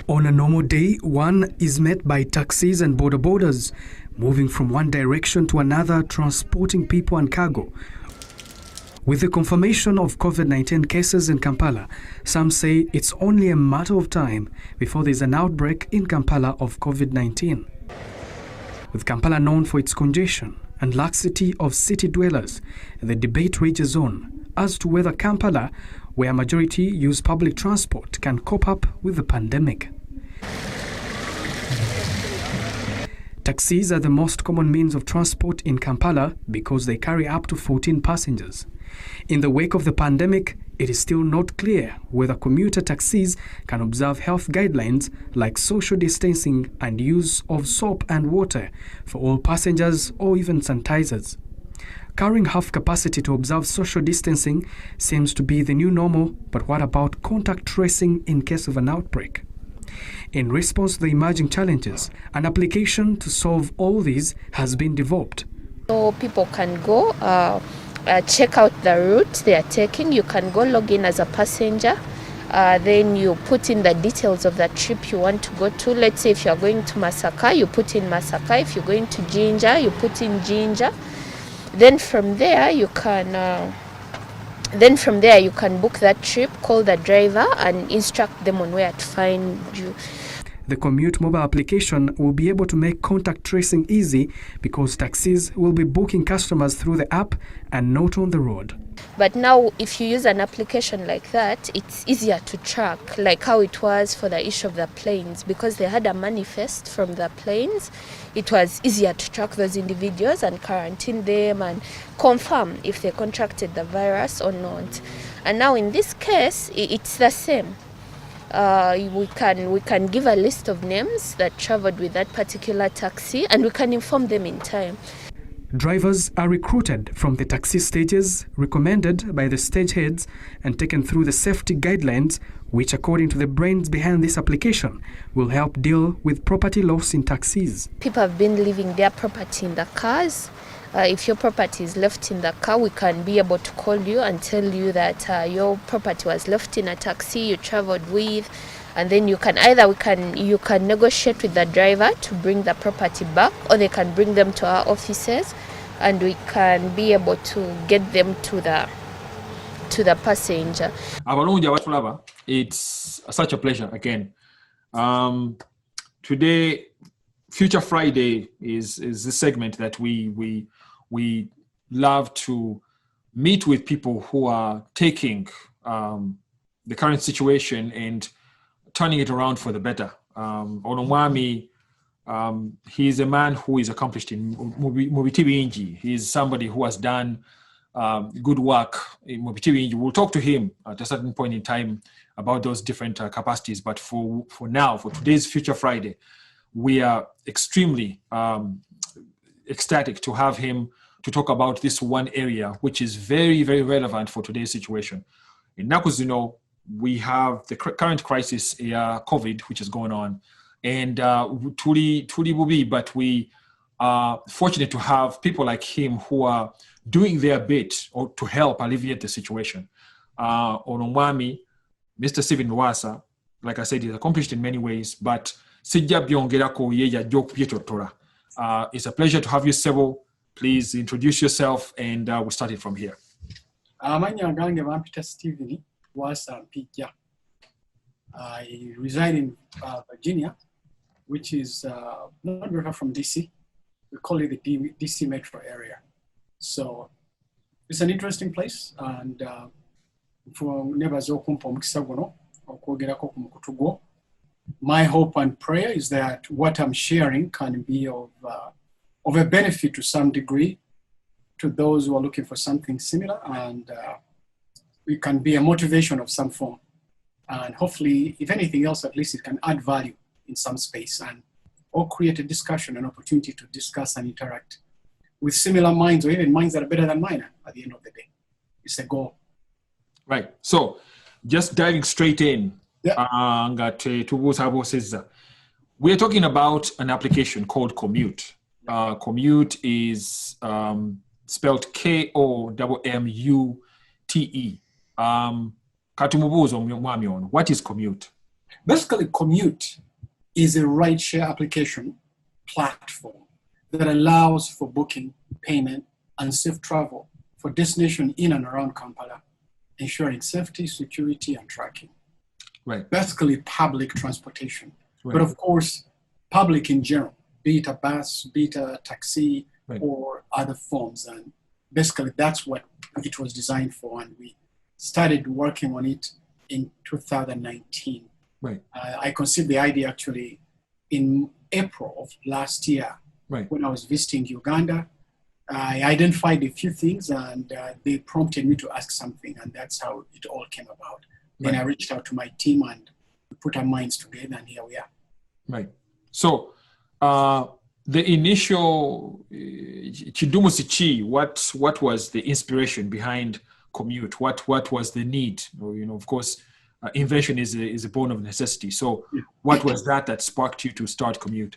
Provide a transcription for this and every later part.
On a normal day, one is met by taxis and border borders, moving from one direction to another, transporting people and cargo. With the confirmation of COVID-19 cases in Kampala, some say it's only a matter of time before there's an outbreak in Kampala of COVID-19. With Kampala known for its congestion and laxity of city dwellers, the debate rages on as to whether Kampala, where a majority use public transport, can cope up with the pandemic. Taxis are the most common means of transport in Kampala because they carry up to 14 passengers. In the wake of the pandemic, it is still not clear whether commuter taxis can observe health guidelines like social distancing and use of soap and water for all passengers or even sanitizers. Carrying half capacity to observe social distancing seems to be the new normal, but what about contact tracing in case of an outbreak? In response to the emerging challenges, an application to solve all these has been developed. So people can go check out the route they are taking. You can go log in as a passenger. Then you put in the details of the trip you want to go to. Let's say if you are going to Masaka, you put in Masaka. If you're going to Jinja, you put in Jinja. Then from there you can book that trip, call the driver and instruct them on where to find you. The Kommute mobile application will be able to make contact tracing easy because taxis will be booking customers through the app and not on the road. But now if you use an application like that, it's easier to track, like how it was for the issue of the planes, because they had a manifest from the planes. It was easier to track those individuals and quarantine them and confirm if they contracted the virus or not. And now in this case, it's the same. We can give a list of names that traveled with that particular taxi and we can inform them in time. Drivers are recruited from the taxi stages recommended by the stage heads and taken through the safety guidelines, which according to the brains behind this application will help deal with property loss in taxis. People have been leaving their property in the cars. If your property is left in the car, we can be able to call you and tell you that your property was left in a taxi you traveled with, and then you can negotiate with the driver to bring the property back, or they can bring them to our offices and we can be able to get them to the passenger. It's such a pleasure again. Today, Future Friday is the segment that we love to meet with people who are taking the current situation and turning it around for the better. Onomwami, he's a man who is accomplished in Mubitibi. He's somebody who has done good work in Mubitibi. We'll talk to him at a certain point in time about those different capacities. But for now, for today's Future Friday, we are extremely ecstatic to have him to talk about this one area, which is very, very relevant for today's situation. In Nakuzino, we have the current crisis, COVID, which is going on. And Tuli Bubi, but we are fortunate to have people like him who are doing their bit or to help alleviate the situation. Onomwami, Mr. Steven Lwasa, like I said, is accomplished in many ways, but it's a pleasure to have you, Sebo. Please introduce yourself and we'll start it from here. Mr Steven Lwasa. I reside in Virginia, which is not very far from DC. We call it the DC metro area. So it's an interesting place, and for neighbors, my hope and prayer is that what I'm sharing can be of a benefit to some degree to those who are looking for something similar, and it can be a motivation of some form. And hopefully, if anything else, at least it can add value in some space or create a discussion, an opportunity to discuss and interact with similar minds or even minds that are better than mine at the end of the day. It's a goal. Right. So just diving straight in. Yeah. We are talking about an application called Kommute. Kommute is spelled Kommute. What is Kommute? Basically, Kommute is a ride-share application platform that allows for booking, payment, and safe travel for destination in and around Kampala, ensuring safety, security, and tracking. Right. Basically, public transportation. Right. But of course, public in general, be it a bus, be it a taxi, Right. or other forms. And basically, that's what it was designed for. And we started working on it in 2019. Right. I conceived the idea actually in April of last year. Right. When I was visiting Uganda. I identified a few things, and they prompted me to ask something, and that's how it all came about. Then Right. I reached out to my team, and we put our minds together, and here we are. Right. So the initial Chidumusichi, what was the inspiration behind Kommute? What was the need? Of course, invention is a born of necessity. So what was that sparked you to start Kommute?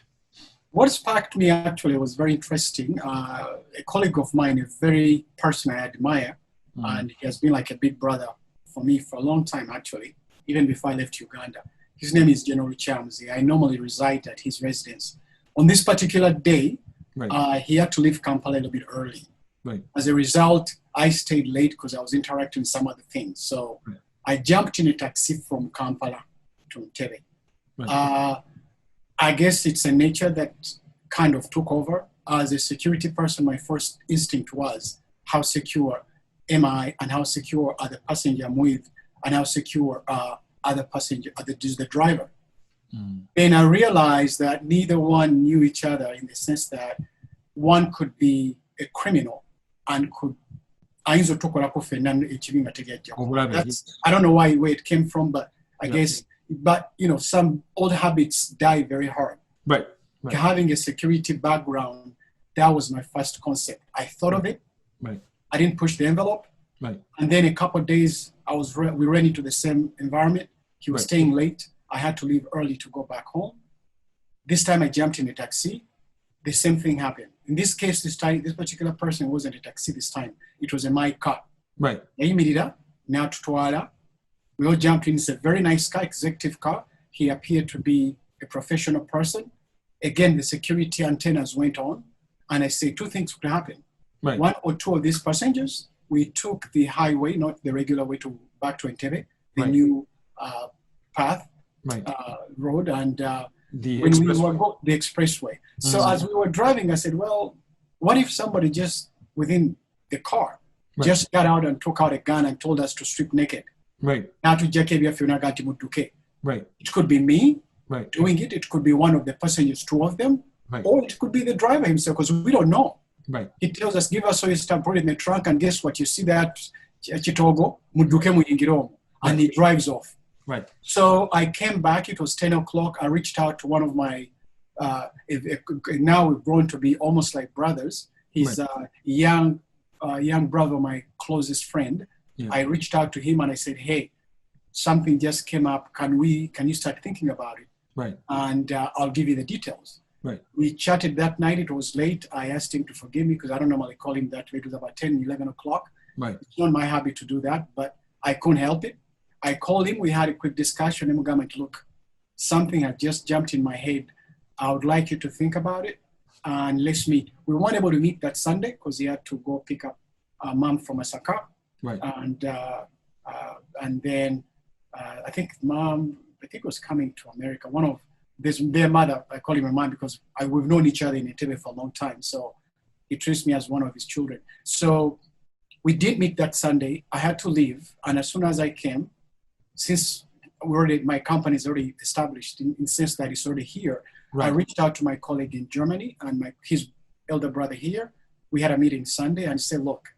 What sparked me actually was very interesting. A colleague of mine, a very person I admire, and he has been like a big brother for me for a long time actually, even before I left Uganda. His name is General Chamzi. I normally reside at his residence. On this particular day, Right. he had to leave Kampala a little bit early. Right. As a result, I stayed late because I was interacting with some other things. So Right. I jumped in a taxi from Kampala to Entebbe. Right. I guess it's a nature that kind of took over. As a security person, my first instinct was, how secure am I, and how secure are the passenger I'm with, and how secure are other passenger, the driver. Then I realized that neither one knew each other, in the sense that one could be a criminal and could. I don't know where it came from, but I guess. But some old habits die very hard. Right. Having a security background, that was my first concept. I thought of it. Right. I didn't push the envelope. Right. And then a couple of days, we ran into the same environment. He was staying late. I had to leave early to go back home. This time I jumped in a taxi. The same thing happened. In this case, this particular person wasn't a taxi this time. It was my car. Right. Now to we all jumped in. It's a very nice car, executive car. He appeared to be a professional person. Again, the security antennas went on, and I say two things could happen. Right. One or two of these passengers, we took the highway, not the regular way back to Entebbe, the Right. new path, Right. road, and The when we expressway. were the expressway. So as we were driving, I said, well, what if somebody just within the car just got out and took out a gun and told us to strip naked? Right. Right. Right. It could be me Right. doing it. It could be one of the passengers, two of them, Right. or it could be the driver himself, because we don't know. Right. He tells us, give us all your stuff, put it in the trunk, and guess what? You see that Chitogo, muduke muyingiromo, and he drives off. Right. So I came back. It was 10 o'clock. I reached out to one of my, now we've grown to be almost like brothers. He's a young brother, my closest friend. Yeah. I reached out to him and I said, hey, something just came up. Can you start thinking about it? Right. And I'll give you the details. Right. We chatted that night. It was late. I asked him to forgive me because I don't normally call him that late. It was about 10, 11 o'clock. Right. It's not my habit to do that, but I couldn't help it. I called him. We had a quick discussion. And we got, look, something had just jumped in my head. I would like you to think about it and let's meet. We weren't able to meet that Sunday because he had to go pick up mom from Asaka. Right. And then I think mom, was coming to America. One of their mother, I call him a mom because we've known each other in Entebbe for a long time. So he treats me as one of his children. So we did meet that Sunday. I had to leave. And as soon as I came, since my company is already established in the sense that it's already here, Right. I reached out to my colleague in Germany and his elder brother here. We had a meeting Sunday and said, look,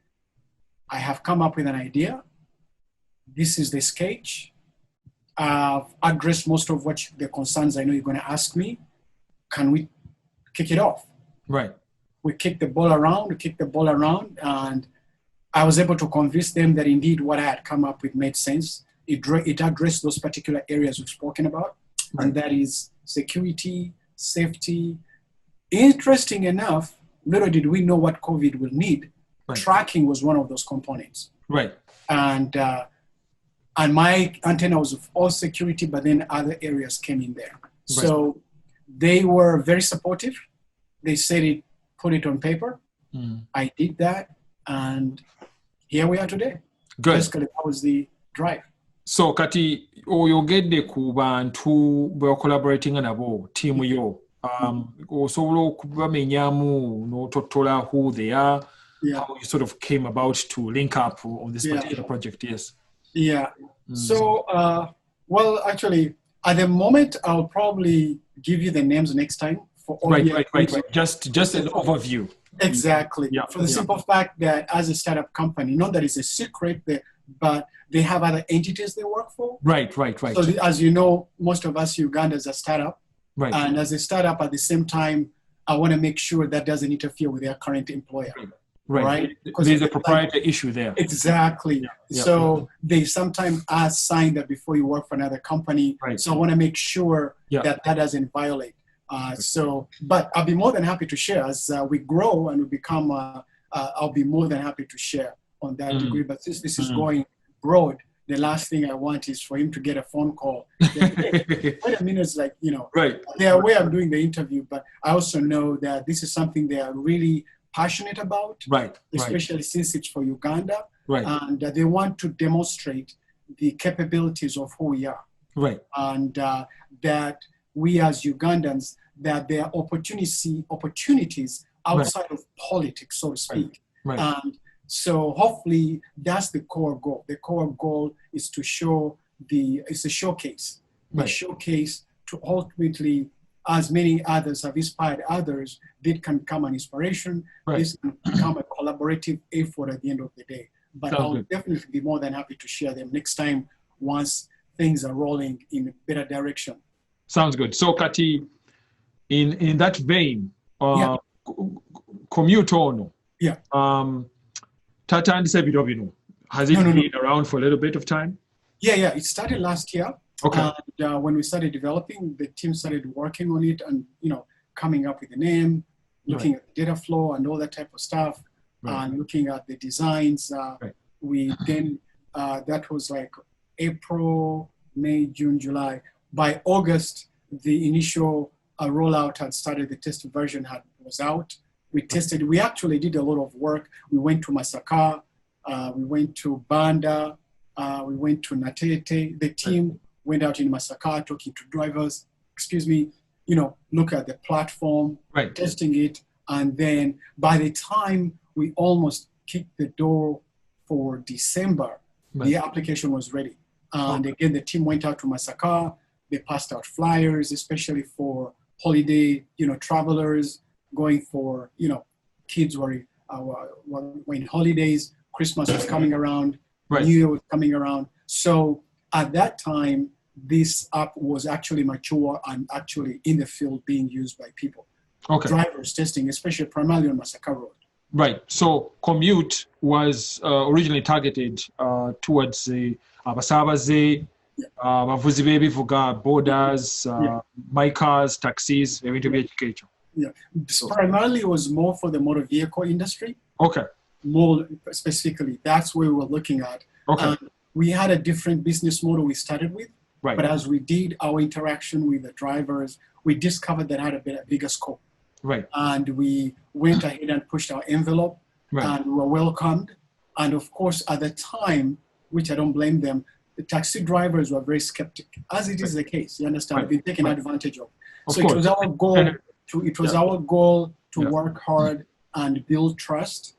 I have come up with an idea. This is the sketch. I've addressed most of the concerns I know you're going to ask me. Can we kick it off? Right. We kicked the ball around, and I was able to convince them that indeed what I had come up with made sense. It addressed those particular areas we've spoken about, right. And that is security, safety. Interesting enough, little did we know what COVID will need. Right. Tracking was one of those components. Right. And And my antenna was of all security, but then other areas came in there. Right. So they were very supportive. They said put it on paper. I did that, and here we are today. Good. Basically, that was the drive. So kati oyogedde ku bantu be collaborating nabo team yo osobola okubamenyamu n'otottola who they are, how you sort of came about to link up on this particular project. Yes. Yeah. So well, actually at the moment I'll probably give you the names next time for all. Right. Just an overview. Exactly. For the simple fact that as a startup company, not that it's a secret, but they have other entities they work for. Right. So as you know, most of us Ugandans are startup. Right. And as a startup, at the same time, I want to make sure that doesn't interfere with their current employer. Right. Because there's a proprietary issue there. Exactly. So they sometimes are signed that before you work for another company. Right. So I want to make sure that doesn't violate. But I'll be more than happy to share as we grow and we become, I'll be more than happy to share on that degree. But since this is going broad, the last thing I want is for him to get a phone call. Wait a minute, it's like, they are aware I'm doing the interview, but I also know that this is something they are really passionate about, especially since it's for Uganda. And they want to demonstrate the capabilities of who we are. And that we as Ugandans, that there are opportunities outside of politics, so to speak. And so hopefully that's the core goal. The core goal is to show it's a showcase. A showcase to ultimately, as many others have inspired others, this can become an inspiration. This can become a collaborative effort at the end of the day. But I'll definitely be more than happy to share them next time once things are rolling in a better direction. Sounds good. So Kati, in that vein, Kommute ono. Tatandise biro bino. Has it been around for a little bit of time? Yeah. It started last year. Okay. And when we started developing, the team started working on it and, coming up with a name, looking at data flow and all that type of stuff, and looking at the designs. We then, that was like April, May, June, July. By August, the initial rollout had started. The test version was out. We tested. We actually did a lot of work. We went to Masaka. We went to Banda. We went to Natete. The team went out in Masaka talking to drivers. Look at the platform, testing it. And then by the time we almost kicked the door for December, the application was ready. And again, the team went out to Masaka. They passed out flyers, especially for holiday, travelers going for, kids were in holidays. Christmas was coming around. New Year was coming around. So at that time, this app was actually mature and actually in the field being used by people. Drivers testing, especially primarily on Masaka Road. Right. So Kommute was originally targeted towards the abasabaze, abavuzi b'ebivuga, boarders, my cars, taxis, ebintu by'ekika. Primarily it was more for the motor vehicle industry. More specifically, that's where we were looking at. We had a different business model we started with. But as we did our interaction with the drivers, we discovered that had a bigger scope. And we went ahead and pushed our envelope, and we were welcomed. And of course, at the time, which I don't blame them, the taxi drivers were very skeptic, as it is the case. You understand? Being taken advantage of. So it was our goal our goal to work hard and build trust,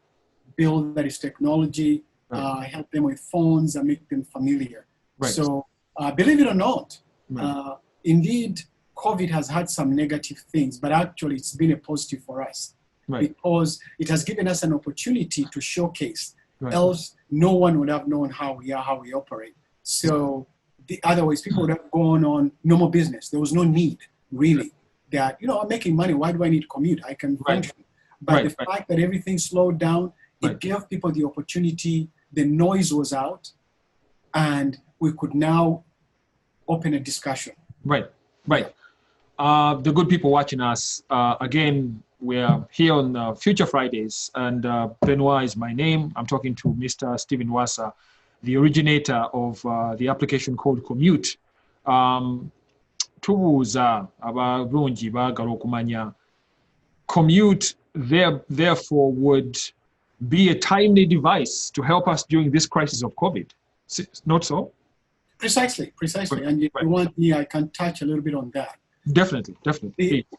build that is technology, help them with phones and make them familiar. So believe it or not, indeed, COVID has had some negative things, but actually it's been a positive for us because it has given us an opportunity to showcase. Else, no one would have known how we are, how we operate. So otherwise, people would have gone on normal business. There was no need, really, that, I'm making money. Why do I need to commute? I can function. But the fact that everything slowed down, it gave people the opportunity. The noise was out, and we could now open a discussion. The good people watching us, again, we are here on Future Fridays, and Benoit is my name. I'm talking to Mr. Steven Lwasa, the originator of the application called Kommute. Tubuuza abalungi baagala okumanya Kommute therefore would be a timely device to help us during this crisis of COVID. Not so? Precisely. Right. And if you want me, I can touch a little bit on that. Definitely.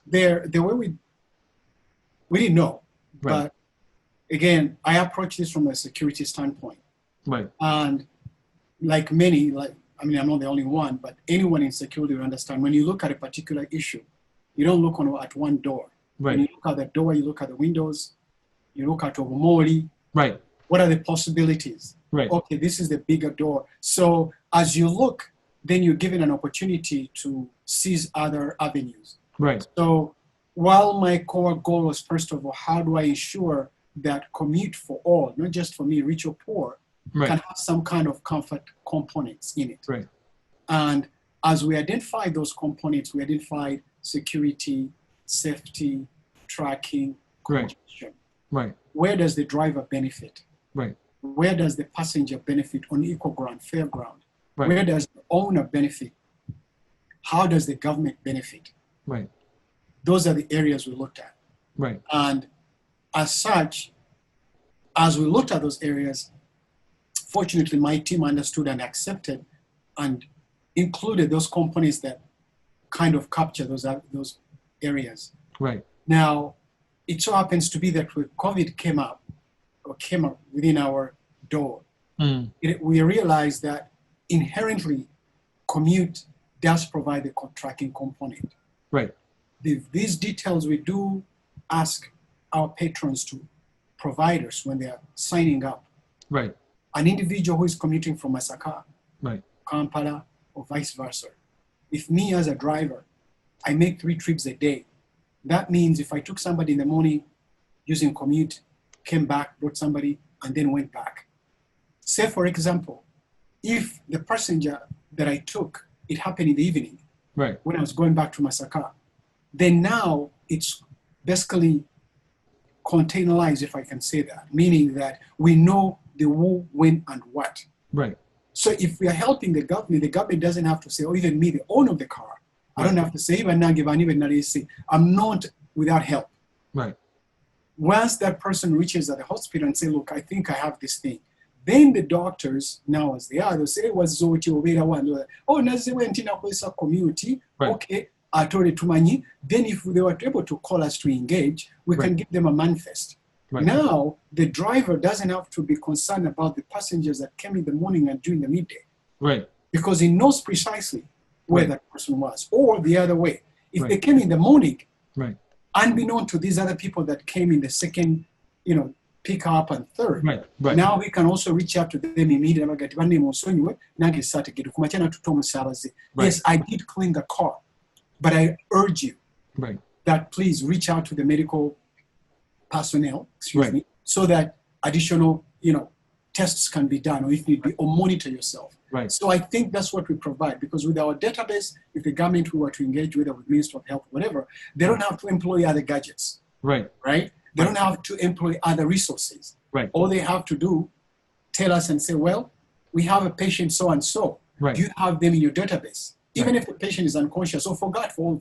The way we didn't know, Right. but again, I approach this from a security standpoint. Right. And like many, I'm not the only one, but anyone in security will understand when you look at a particular issue, you don't look at one door. Right. When you look at the door, you look at the windows, you look at Obomori. Right. What are the possibilities? Right. Okay, this is the bigger door. So as you look, then you're given an opportunity to seize other avenues. Right. So while my core goal was, first of all, how do I ensure that Kommute for all, not just for me, rich or poor, Right. can have some kind of comfort components in it. Right. And as we identified those components, we identified security, safety, tracking, Right. congestion. Right. Where does the driver benefit? Right. Where does the passenger benefit on equal ground, fair ground? Right. Where does the owner benefit? How does the government benefit? Right. Those are the areas we looked at. Right. And as such, as we looked at those areas, fortunately, my team understood and accepted and included those components that kind of capture those areas. Right. Now, it so happens to be that when COVID came up within our door, we realized that inherently Kommute does provide the tracking component. Right. These details we do ask our patrons to provide us when they are signing up. Right. An individual who is commuting from Masaka, Right. Kampala, or vice versa. If me as a driver, I make 3 trips a day, that means if I took somebody in the morning using Kommute, came back, brought somebody, and then went back. Say, for example, if the passenger that I took, it happened in the evening, Right. when I was going back to Masaka, then now it's basically containerized, if I can say that, meaning that we know the who, when, and what. Right. So if we are helping the government doesn't have to say, or even me, the owner of the car, I don't have to say, I'm not without help. Right. Once that person reaches at the hospital and say, look, I think I have this thing, then the doctors, now as they are, they'll say, what's one? Oh, Nazi community. Right. Okay, I told it to Mani. Then if they were able to call us to engage, we can give them a manifest. Right. Now, the driver doesn't have to be concerned about the passengers that came in the morning and during the midday. Right. Because he knows precisely where that person was. Or the other way, if they came in the morning, Right. unbeknown to these other people that came in the second, pick up and third. Right. Right. Now we can also reach out to them immediately. Yes, I did clean the car, but I urge you that please reach out to the medical personnel, so that additional, tests can be done, or if need be, or monitor yourself. Right. So I think that's what we provide, because with our database, if the government were to engage with Ministry of Health, whatever, they don't have to employ other gadgets. Right. Right? They don't have to employ other resources. Right. All they have to do, tell us and say, well, we have a patient so and so. Right. Do you have them in your database? Even if the patient is unconscious or forgot all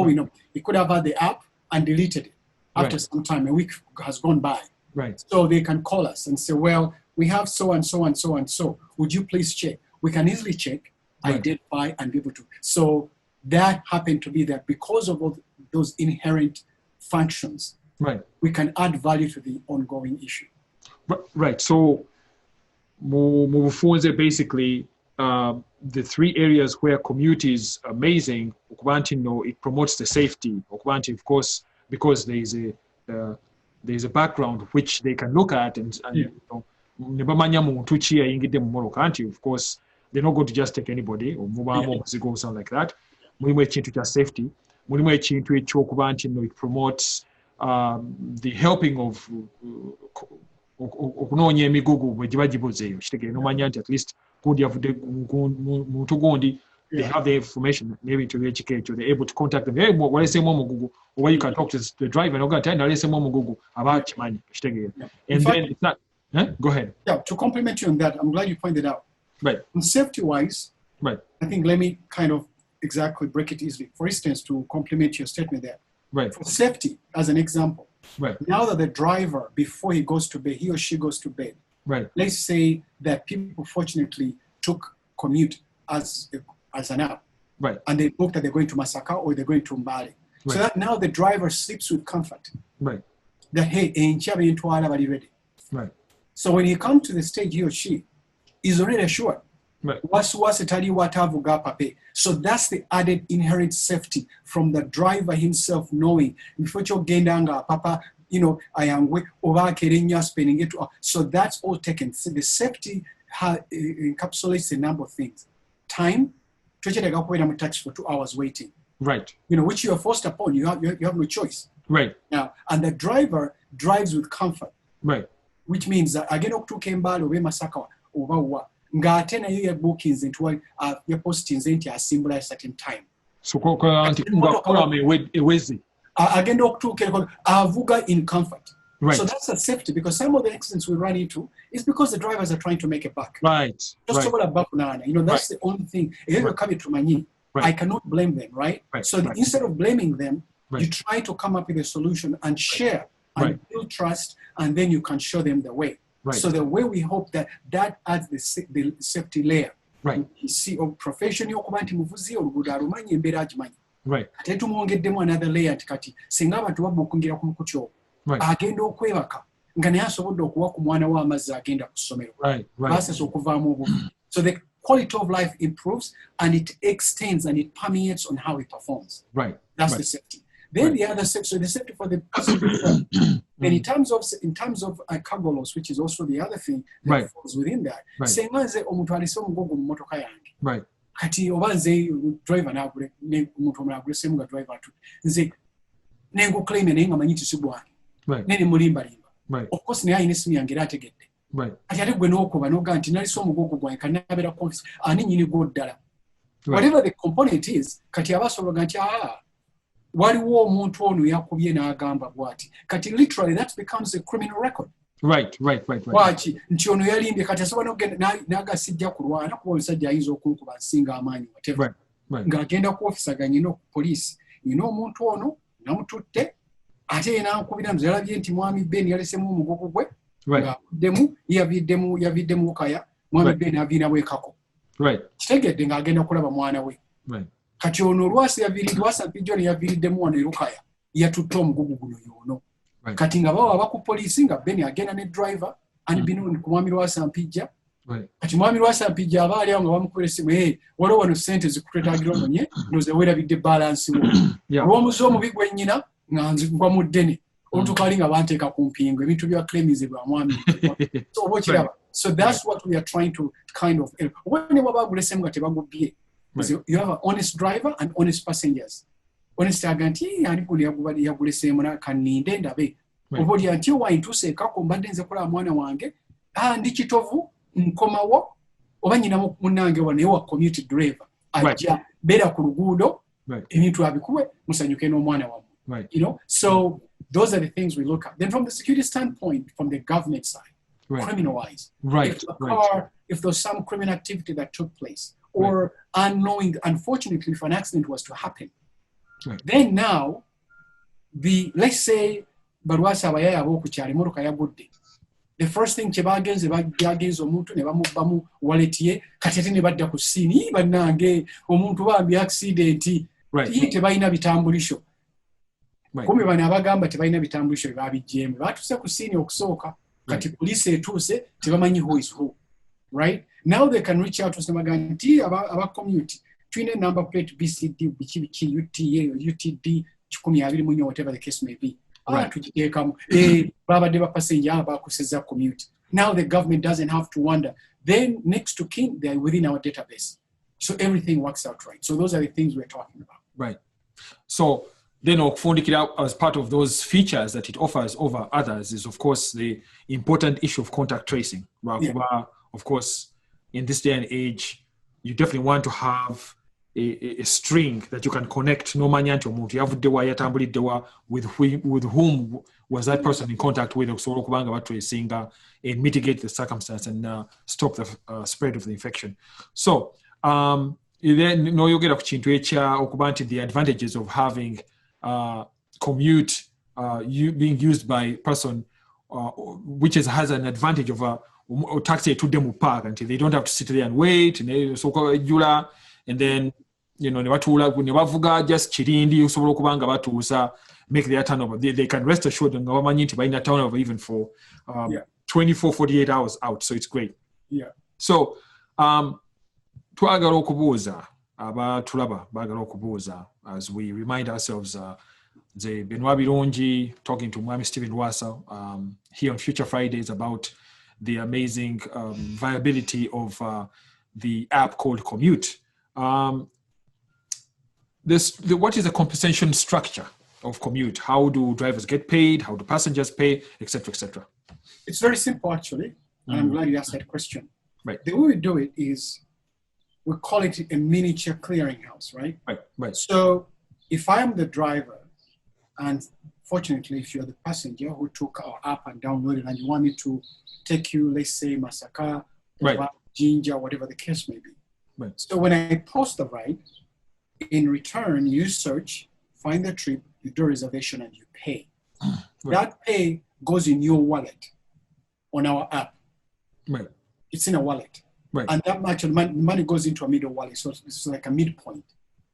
we know, he could have had the app and deleted it after some time. A week has gone by. Right. So they can call us and say, well, we have so and so and so and so. Would you please check? We can easily check, identify, and be able to. So that happened to be that because of all those inherent functions, we can add value to the ongoing issue. Right. So, basically, the 3 areas where Kommute is amazing, it promotes the safety. Of course, because there's a background which they can look at and of course they're not going to just take anybody or something like that. Safety. It promotes the helping of at least they have the information, maybe to educate you, they're able to contact them. Hey, what is Google? Or you can talk to the driver and Google about money. And then it's not Go ahead. Yeah, to compliment you on that, I'm glad you pointed out. Right. On safety-wise, right. I think let me kind of exactly break it easily. For instance, to complement your statement there. Right. For safety, as an example, right. now that the driver, before he goes to bed, he or she goes to bed, right. let's say that people fortunately took Kommute as an app, right. and they booked that they're going to Masaka or they're going to Mbale. Right. So that now the driver sleeps with comfort. Right. That, hey, are you ready? Right. So when he comes to the stage, he or she is already assured. Right. So that's the added inherent safety from the driver himself knowing before you gendanga papa, I am with spending it. So that's all taken. So the safety encapsulates a number of things. Time, taxi for 2 hours waiting. Right. Which you are forced upon. You have no choice. Right. Now, and the driver drives with comfort. Right. Which means that again, Oktukembalo, Masaka, over what. Ngate na yo bookings into your postings into a symbolize certain time. So again avuga in comfort. Right. So that's a safety because some of the accidents we run into is because the drivers are trying to make a buck. Right. Just about that's the only thing. Right. I cannot blame them, right? So instead of blaming them, you try to come up with a solution and share and build trust, and then you can show them the way. Right. So the way we hope that adds the safety layer. Right. You see, profession yokubanti muvuzi oluguudo alumanyi embeera agimanyi. Right. Ate tumwongeddemu another layer nti kati singa abantu babuukungira ku mukutu agenda okwebaka nga naye asobodde okuwa ku mwana we amazzi agenda ku ssomero. Basesa okuvaamu obubi. So the quality of life improves and it extends and it permeates on how it performs. Right. That's the safety. Then the other safety, so the safety for the passenger. Then in terms of cargo loss, which is also the other thing that falls within that. Senga nze omuntu alese omugogo mu motoka yange. Right. Kati oba nze driver n'agule omuntu omulala agulesemu nga driver atu. Nze nengo claim naye nga manyi tisibwange. Right. Nene mulimbalimba. Right. Of course naye ayina essimu yange era ategedde. Right. Kati ate gwe n'okuba n'oga nti nalese omugogo gwange kannabeera confidence ani nnyini gw'oddala. Whatever the component is, kati abasobola nti waliwo omuntu ono yakubye n'agamba bw'ati. Kati literally that becomes a criminal record. Right. Waki nti ono yalimbye kati asobola n'ogenda n'agasijja kulwana kuba omusajja ayinza okunkuba nsinga amaanyi whatever. Ng'agenda ku ofisaganye n'okupoliisi. Omuntu ono namututte ate ye n'ankubira nze yalabye nti mwami Ben yalesemu omugogo gwe ng'avuddemu yaviddemu Bukaya mwami Ben aviiramu ekako. Kitegedde ng'agenda kulaba mwana we. Kati ono Lwasa Mpijjo ne yaviiriddemu wano e Lukaya yatutte omugugu guno y'ono. Kati nga bawa abaku poliisi nga Ben agenda ne driver bino ku mwami Lwasa Mpijja. Kati mwami Lwasa Mpijja abaali awo nga bamukubira essimu waliwo wano ssente zikutwetaagira omunye noze weerabidde balansi wo. Olw'omuze omubi gwennyina nga ngwa mu ddene olutukaali nga banteeka ku mpingo ebintu bya claims bwa mwami. Oba okiraba. So that's what we are trying to kind of oba ne bw'aba agulesemu nga tebagubbye. You have an honest driver and honest passengers. Honest aganti ani kuli yagulesemu na kaninde ndabe. Obodi anti wayintuse ekako mbadde nze kulaba mwana wange ndi kitovu nkomawo oba nyina munnange wane wa Kommute driver ajja beera ku luguudo ebintu abikuwe musanyuke n'omwana wammwe. So those are the things we look at. Then from the security standpoint, from the government side, criminal-wise, if there's some criminal activity that took place, or unknowing, unfortunately, if an accident was to happen, then now, let's say, Barwasa Bayaya Bokuchari, Moroka Yagudde, the first thing Chebagens, Bagens, Omuntu, Nebamu, Walletie, Katetini Badda Kusini, Banange, Omuntu, the accident, Tebaina Bitambulisho. Kumi banabagamba tebaina bitambulisho babijjembe batuse kusini okusoka kati police etuse tebamanyi who is who, right? Now they can reach out to Samaganti about community. Twin number plate BCD, BCBK, UTA, UTD, Chukumiavili Munyo, whatever the case may be. To come Baba Deva passenger about Kuseza community. Now the government doesn't have to wonder. Then next to kin, they're within our database. So everything works out right. So those are the things we're talking about. Right. So then Okufundikira, as part of those features that it offers over others, is of course the important issue of contact tracing. Of course, in this day and age, you definitely want to have a string that you can connect n'omanya nti omuntu yavuddewa yatambuliddewa with whom was that person in contact with okusobola okuba nga batracinga and mitigate the circumstance and stop the spread of the infection. So then n'oyogera ku kintu ekya okuba nti the advantages of having Kommute being used by person which has an advantage of a taxi etudde mu park until they don't have to sit there and wait and then ne bavuga just kirindi osobola okuba nga batuusa make their turnover. They can rest assured nga bamanyi nti balina turnover even for 24-48 hours out, so it's great. So twagala okubuuza abatulaba bagala okubuuza as we remind ourselves the Benoit Birungi talking to Mr Steven Lwasa here on Future Fridays about the amazing viability of the app called Kommute. What is the compensation structure of Kommute? How do drivers get paid? How do passengers pay, etc., etc.? It's very simple, actually, and I'm glad you asked that question. Right. The way we do it is we call it a miniature clearinghouse, right? Right. So if I'm the driver, and fortunately, if you're the passenger who took our app and downloaded and you want me to take you, let's say, Masaka, Jinja, whatever the case may be. Right. So when I post the ride, in return, you search, find the trip, you do a reservation, and you pay. That pay goes in your wallet on our app. Right. It's in a wallet. Right. And that much money goes into a middle wallet. So it's like a midpoint,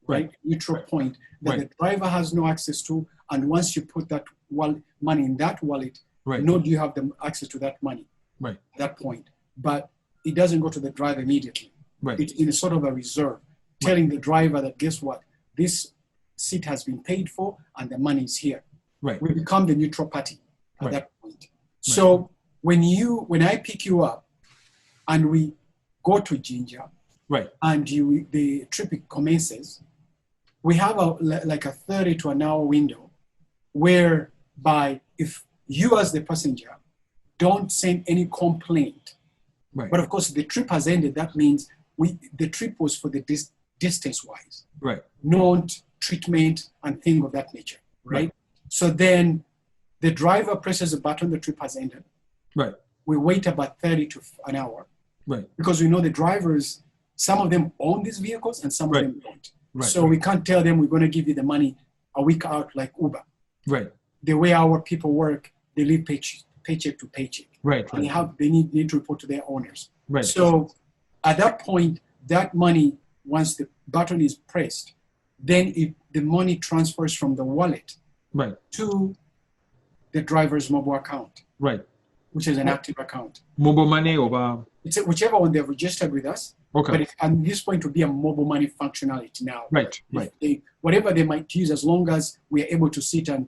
right? Neutral point that the driver has no access to. And once you put that money in that wallet, do you have the access to that money at that point. But it doesn't go to the driver immediately. It's in a sort of a reserve, telling the driver that, guess what? This seat has been paid for and the money is here. We become the neutral party at that point. So when I pick you up and we go to Jinja and the trip commences, we have like a 30 to an hour window whereby if you as the passenger don't send any complaint, but of course the trip has ended, that means the trip was for the distance-wise, not treatment and things of that nature, right? So then the driver presses a button, the trip has ended. We wait about 30 to an hour, because we know the drivers, some of them own these vehicles and some of them don't. So we can't tell them we're going to give you the money a week out like Uber. The way our people work, they live paycheck to paycheck. And they need to report to their owners. So at that point, that money, once the button is pressed, then the money transfers from the wallet to the driver's mobile account, which is an active account. Mobile money or it's whichever one they've registered with us. But at this point, to be a mobile money functionality now. Whatever they might use, as long as we are able to sit and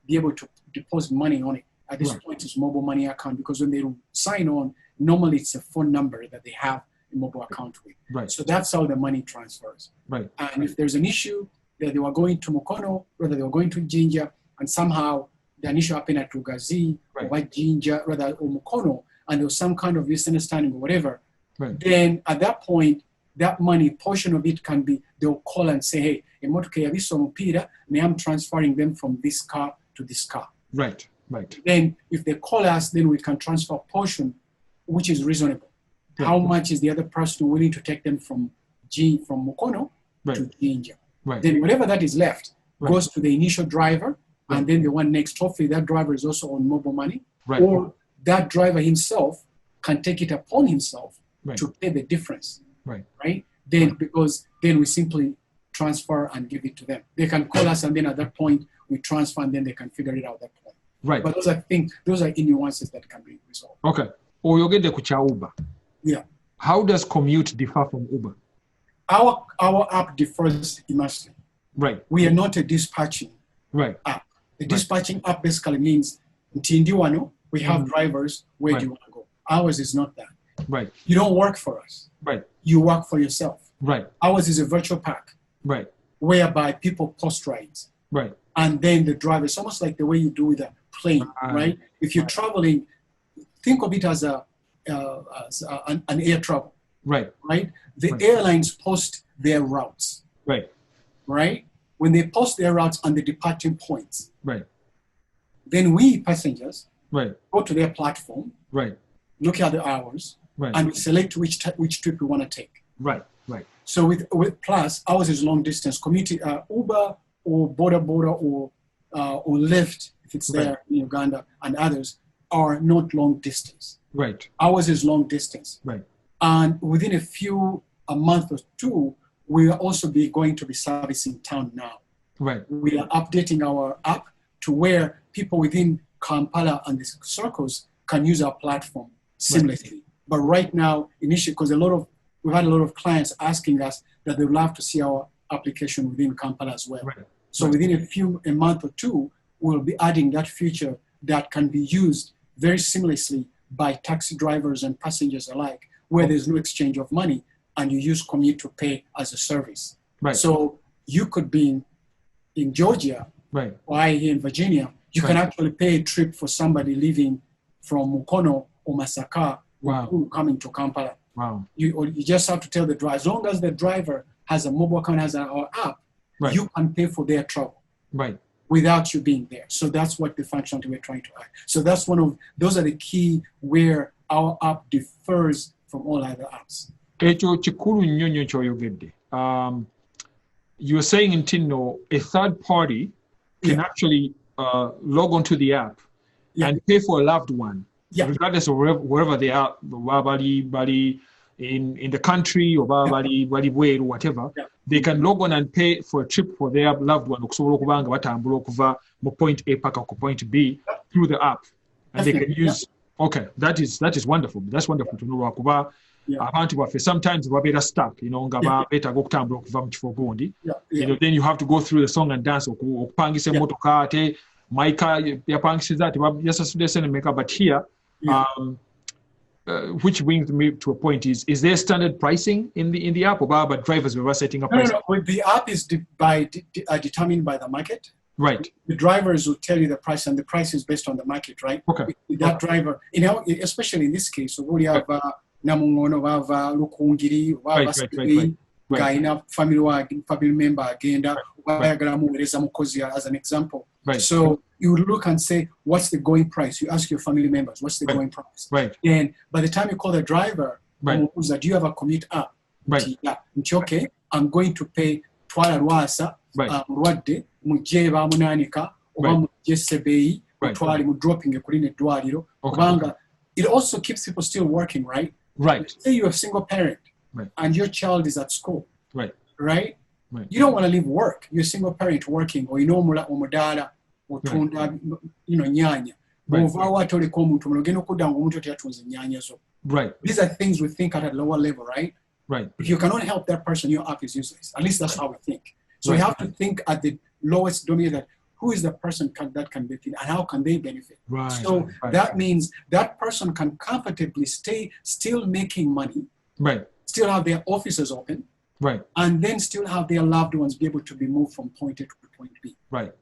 be able to deposit money on it. At this point, it's mobile money account, because when they sign on, normally it's a phone number that they have a mobile account with. So that's how the money transfers. And if there's an issue that they were going to Mukono, whether they were going to Jinja, and somehow the issue happened at Rugazi, or Jinja, or Mukono, and there was some kind of misunderstanding or whatever, then at that point, that money, portion of it can be, they'll call and say, hey, may I'm transferring them from this car to this car. Then if they call us, then we can transfer a portion, which is reasonable. How much is the other person willing to take them from Mukono to Jinja? Then whatever that is left goes to the initial driver, and then the one next, hopefully that driver is also on mobile money, or that driver himself can take it upon himself to pay the difference, Then because then we simply transfer and give it to them. They can call us, and then at that point we transfer, and then they can figure it out at that point. But those are nuances that can be resolved. Oyogede ku kya Uber. How does Kommute differ from Uber? Our app differs immensely. We are not a dispatching app. The dispatching app basically means Ntindiwano, we have drivers, where do you want to go? Ours is not that. You don't work for us. You work for yourself. Ours is a virtual park. Whereby people post rides. And then the driver, it's almost like the way you do with a plane, If you're traveling, think of it as an air travel. The airlines post their routes. Right. Right? When they post their routes and the departing points, Right. then we passengers Right. go to their platform, Right. look at the hours, Right. and we select which trip we want to take. Right. Right. So with Plus, ours is long distance. Community Uber or Boda or Lyft, if it's there in Uganda, and others are not long distance. Right. Ours is long distance. Right. And within a month or two, we will also be going to be servicing town now. Right. We are updating our app to where people within Kampala and the circles can use our platform seamlessly. Right. But right now, initially, because we've had a lot of clients asking us that they would love to see our application within Kampala as well. Right. So within a month or two, we'll be adding that feature that can be used very seamlessly by taxi drivers and passengers alike, where there's no exchange of money and you use Kommute to pay as a service. Right. So you could be in Georgia, right, or here in Virginia, you can actually pay a trip for somebody living from Mukono or Masaka coming to Kampala. Wow. You just have to tell the driver, as long as the driver has a mobile account, has our app, you can pay for their travel. Right. Without you being there. So that's what the functionality we're trying to add. So that's those are the key where our app differs from all other apps. You're saying in Tino, a third party can actually log onto the app and pay for a loved one, regardless of wherever they are, Bali, in the country or Bali, or whatever. They can log on and pay for a trip for their loved one point A paka point B through the app, and they can use. Okay, that is wonderful. That's wonderful to know. Abantu baffe sometimes babeera stuck, nga beetaaga okutambula okuva mu kifo gundi. Then you have to go through the song and dance okupangisa emmotoka ate maika yapangisiza ati yasasudde sente meka, but here which brings me to a point is there standard pricing in the app, or but drivers were setting up pricing? No. The app is determined by the market. Right. The drivers will tell you the price, and the price is based on the market, right? Okay. That driver, especially in this case, we have namungono bava lukungiri bava gaina family member agenda bayagala muwereza mukozi as an example. Right. So you look and say, what's the going price? You ask your family members, what's the going price? Right. And by the time you call the driver, do you have a Kommute app? Right. Yeah. Okay, I'm going to pay Twala Lwasa mulwadde mujje bamunanika oba mujje sebeyi twali mu dropping kuli ne dwaliro kubanga it also keeps people still working, right? Right. Say you're a single parent and your child is at school. Right. Right? You don't want to leave work. You're a single parent working, or omudala otunda nyanya. Right. These are things we think at a lower level, right? Right. If you cannot help that person, your app is useless. At least that's how we think. So we have to think at the lowest domain, that who is the person that can benefit and how can they benefit? Right. So that means that person can comfortably still making money, still have their offices open, and then still have their loved ones be able to be moved from point A to point B. Right.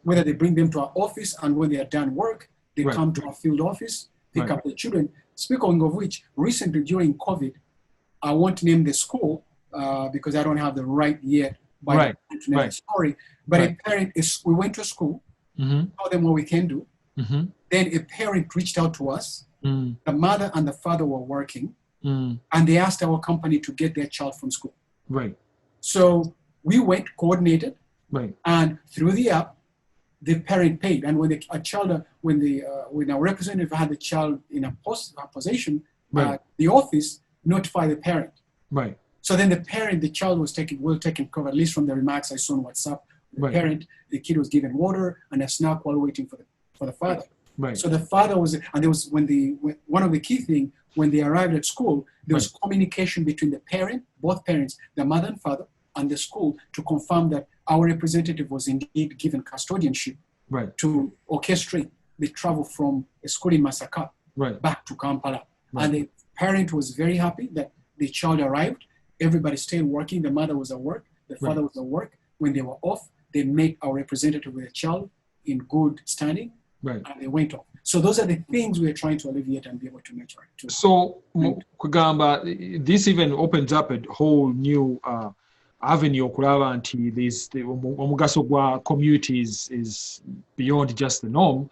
Whether they bring them to our office, and when they are done work, they come to our field office, pick up the children. Speaking of which, recently during COVID, I won't name the school because I don't have the right yet by the name the story. But a parent we went to school, told them what we can do. Then a parent reached out to us. The mother and the father were working, and they asked our company to get their child from school. Right. So we went, coordinated, and through the app, the parent paid. And when when our representative had the child in a position, the office notified the parent. Right. So then the child was taken care of, at least from the remarks I saw on WhatsApp. The kid was given water and a snack while waiting for the father. Right. So the father was, and there was one of the key things when they arrived at school, there was communication between both parents, the mother and father, and the school to confirm that our representative was indeed given custodianship to orchestrate the travel from a school in Masaka back to Kampala. And the parent was very happy that the child arrived. Everybody stayed working. The mother was at work. The father was at work. When they were off, they met our representative with the child in good standing, and they went off. So those are the things we are trying to alleviate and be able to make sure. So, Kugamba, this even opens up a whole new avenue okulaba nti omugaso gwa Kommute is beyond just the norm.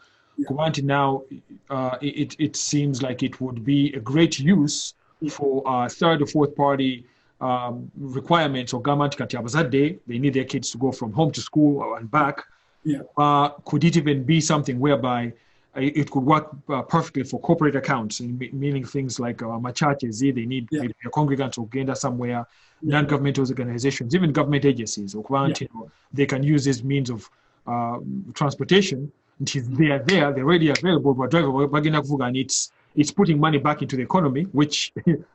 Kuba nti now it seems like it would be a great use for third or fourth party requirements of government. Kati abazadde, they need their kids to go from home to school and back. Could it even be something whereby it could work perfectly for corporate accounts, meaning things like matatus, they need maybe a congregant or gender somewhere, non-governmental organizations, even government agencies, or they can use this means of transportation. They are there, they're already available, but it's putting money back into the economy, which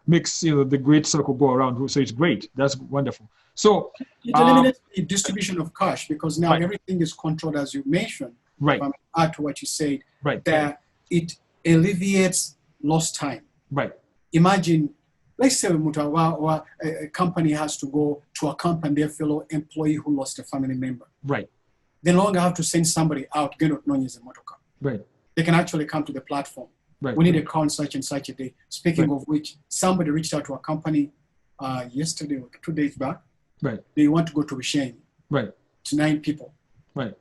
makes the great circle go around. So it's great. That's wonderful. So it eliminates the distribution of cash, because now everything is controlled, as you mentioned. Right. If I add to what you said, right. that it alleviates lost time. Right. Imagine, let's say a company has to go to accompany their fellow employee who lost a family member. Right. They no longer have to send somebody out, right. They can actually come to the platform. Right. We need a car on such and such a day. Speaking of which, somebody reached out to a company yesterday or 2 days back. Right. They want to go to Vishenyi. Right. It's 9 people. Right.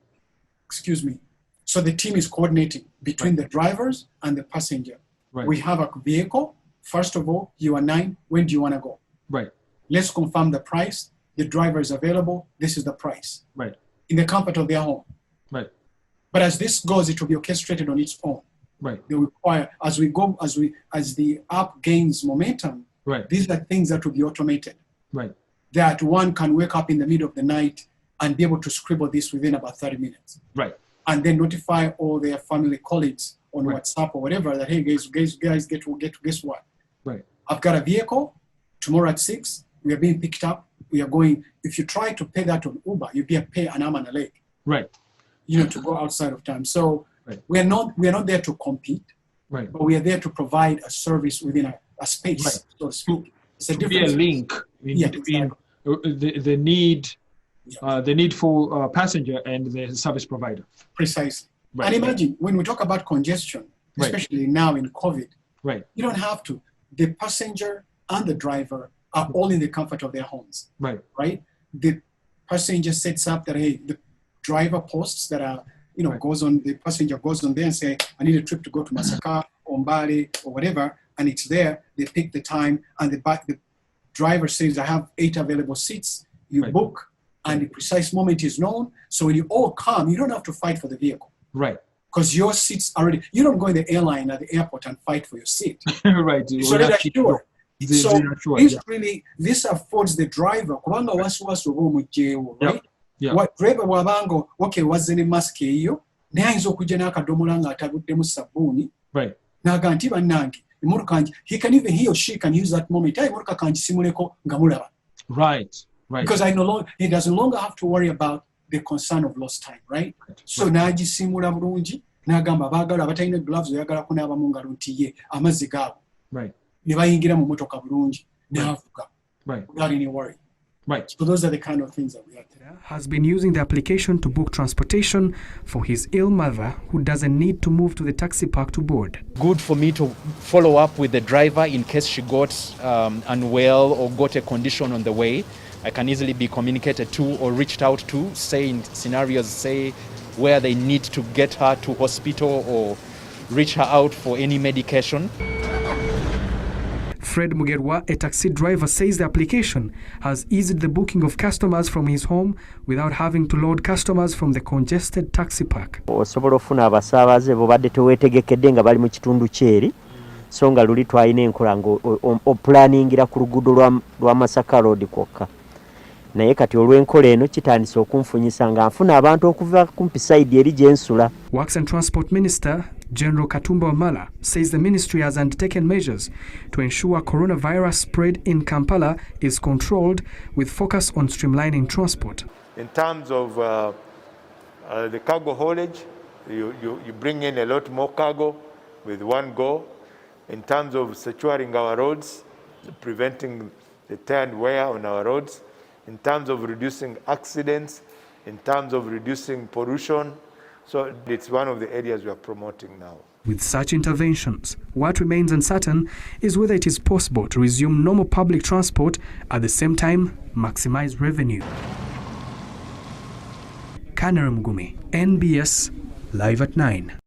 Excuse me. So the team is coordinating between the drivers and the passenger. Right. We have a vehicle. First of all, you are 9. When do you want to go? Right. Let's confirm the price. The driver is available. This is the price. Right. In the comfort of their home. Right. But as this goes, it will be orchestrated on its own. Right. They require, as the app gains momentum, right. These are things that will be automated. Right. That one can wake up in the middle of the night and be able to scribble this within about 30 minutes. Right. And then notify all their family colleagues on WhatsApp or whatever that, hey, guys, guess what? Right. I've got a vehicle. Tomorrow at 6, we are being picked up. We are going. If you try to pay that on Uber, you pay an arm and a leg. Right. To go outside of time. So we are not there to compete. Right. But we are there to provide a service within a space, so to speak. It's a different link between the need, the needful passenger and the service provider. Precisely. Right. And imagine when we talk about congestion, especially now in COVID, you don't have to. The passenger and the driver are all in the comfort of their homes. Right. Right. The passenger sets up that, hey, the driver posts that are, the passenger goes on there and say, I need a trip to go to Masaka or Mbale or whatever, and it's there. They pick the time, and the driver says, I have 8 available seats. You book, and the precise moment is known. So when you all come, you don't have to fight for the vehicle. Right. Because your seat's already, you don't go in the airline at the airport and fight for your seat. Right. It's already assured. So this affords the driver, right? What driver wabango okay wazze ne mask eyo naye ayinza okujja n'akadomola ng'atabuddemu sabbuuni n'agamba nti bannange emmotoka kange he or she can use that moment emmotoka kange simuleko nga mulaba. Right. Because he does no longer have to worry about the concern of lost time, right? So n'agisimula bulungi n'agamba abaagala abatalina gloves oyagala kunaaba mu ngalo nti ye amazzi gaabo ne bayingira mu mmotoka bulungi n'avuga without any worry. Right. So those are the kind of things that we have to do. Has been using the application to book transportation for his ill mother who doesn't need to move to the taxi park to board. Good for me to follow up with the driver in case she got unwell or got a condition on the way. I can easily be communicated to or reached out to, say in scenarios, say where they need to get her to hospital or reach her out for any medication. Fred Mugerwa, a taxi driver, says the application has eased the booking of customers from his home without having to load customers from the congested taxi park. Osobola ofuna abasaabaze bobadde teweetegekedde nga bali mu kitundu kyeri so nga luli twalina enkola ng'opulaningira ku luguudo lwa Masaka Road kwokka. Naye kati olw'enkola eno kitandise okunfunyisa nga nfuna abantu okuva kumpi side eri gye nsula. Works and Transport Minister General Katumba Wamala says the ministry has undertaken measures to ensure coronavirus spread in Kampala is controlled with focus on streamlining transport. In terms of the cargo haulage, you bring in a lot more cargo with one go. In terms of securing our roads, preventing the tear and wear on our roads, in terms of reducing accidents, in terms of reducing pollution. So it's one of the areas we are promoting now. With such interventions, what remains uncertain is whether it is possible to resume normal public transport at the same time maximize revenue. Kanere Mugumi, NBS, Live at 9.